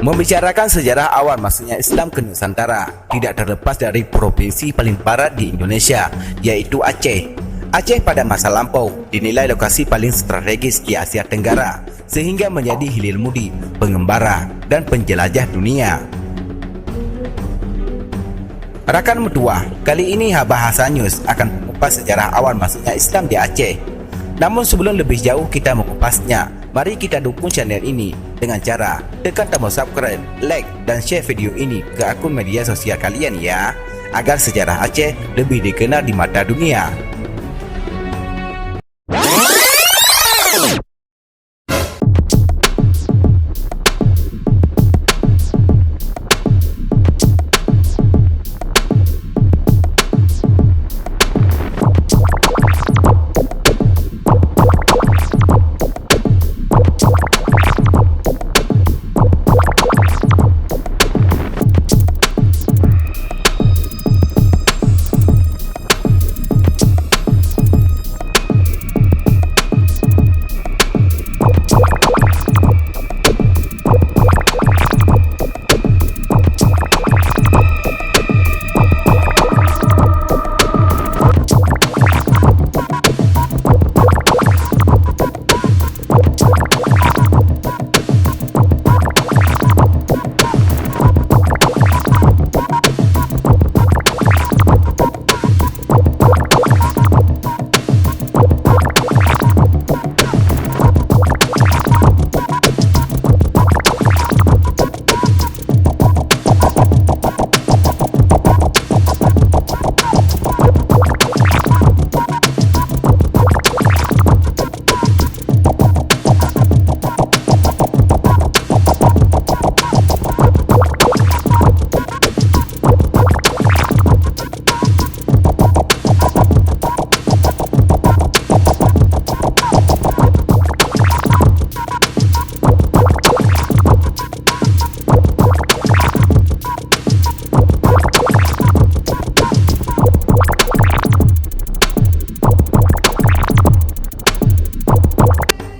Membicarakan sejarah awal masuknya Islam ke Nusantara tidak terlepas dari provinsi paling barat di Indonesia, yaitu Aceh. Aceh pada masa lampau dinilai lokasi paling strategis di Asia Tenggara, sehingga menjadi hilir mudik, pengembara, dan penjelajah dunia. Rakan Mertua, kali ini Bahasa News akan mengupas sejarah awal masuknya Islam di Aceh. Namun sebelum lebih jauh kita mengupasnya, mari kita dukung channel ini dengan cara tekan tombol subscribe, like, dan share video ini ke akun media sosial kalian ya, agar sejarah Aceh lebih dikenal di mata dunia.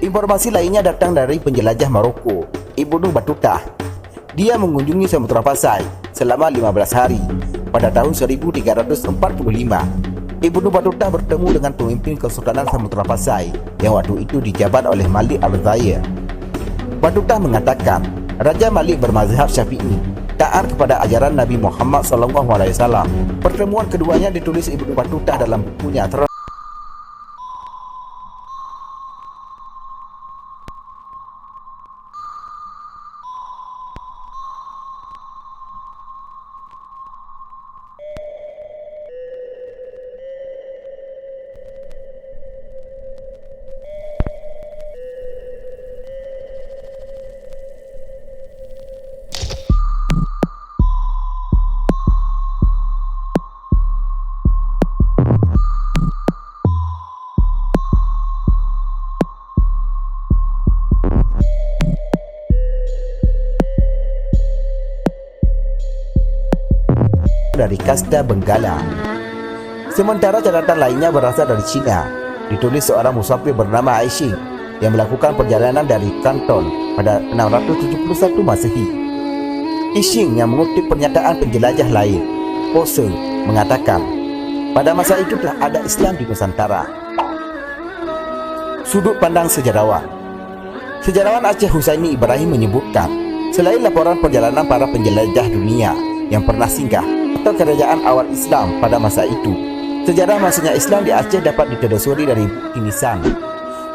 Informasi lainnya datang dari penjelajah Maroko, Ibnu Battuta. Dia mengunjungi Samudra Pasai selama 15 hari pada tahun 1345. Ibnu Battuta bertemu dengan pemimpin Kesultanan Samudra Pasai yang waktu itu dijabat oleh Malik Al-Zair. Battuta mengatakan Raja Malik bermazhab Syafi'i, taat kepada ajaran Nabi Muhammad SAW. Pertemuan keduanya ditulis Ibnu Battuta dalam bukunya dari Kasda Benggala. Sementara catatan lainnya berasal dari Cina, ditulis seorang musafir bernama Aishing yang melakukan perjalanan dari Kanton pada 671 Masehi. Aishing yang mengutip pernyataan penjelajah lain, Pose, mengatakan pada masa itu telah ada Islam di Nusantara. Sudut pandang sejarawan. Sejarawan Aceh Husaini Ibrahim menyebutkan, selain laporan perjalanan para penjelajah dunia yang pernah singgah atau kerajaan awal Islam pada masa itu, sejarah masuknya Islam di Aceh dapat ditelusuri dari bukti nisan.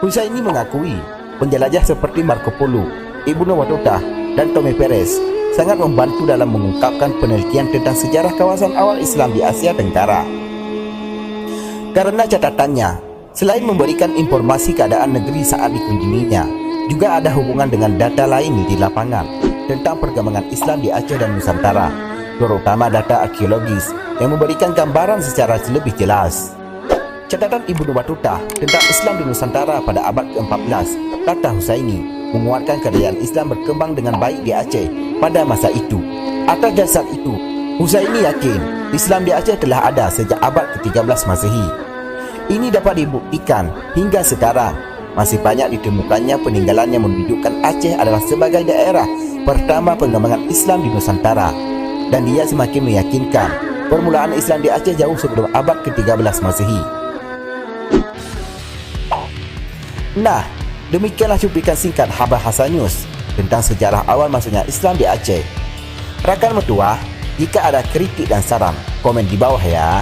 Husaini mengakui penjelajah seperti Marco Polo, Ibnu Battuta, dan Tomé Perez sangat membantu dalam mengungkapkan penelitian tentang sejarah kawasan awal Islam di Asia Tenggara. Karena catatannya, selain memberikan informasi keadaan negeri saat dikunjunginya, juga ada hubungan dengan data lain di lapangan tentang perkembangan Islam di Aceh dan Nusantara, terutama data arkeologis yang memberikan gambaran secara lebih jelas. Catatan Ibnu Battuta tentang Islam di Nusantara pada abad ke-14, kata Husaini, menguatkan kerajaan Islam berkembang dengan baik di Aceh pada masa itu. Atas dasar itu, Husaini yakin Islam di Aceh telah ada sejak abad ke-13 Masehi. Ini dapat dibuktikan hingga sekarang masih banyak ditemukannya peninggalan yang menunjukkan Aceh adalah sebagai daerah pertama pengembangan Islam di Nusantara, dan dia semakin meyakinkan permulaan Islam di Aceh jauh sebelum abad ke-13 Masehi. Nah, demikianlah cuplikan singkat Habah Hasan News tentang sejarah awal masuknya Islam di Aceh. Rakan mertua, jika ada kritik dan saran, komen di bawah ya.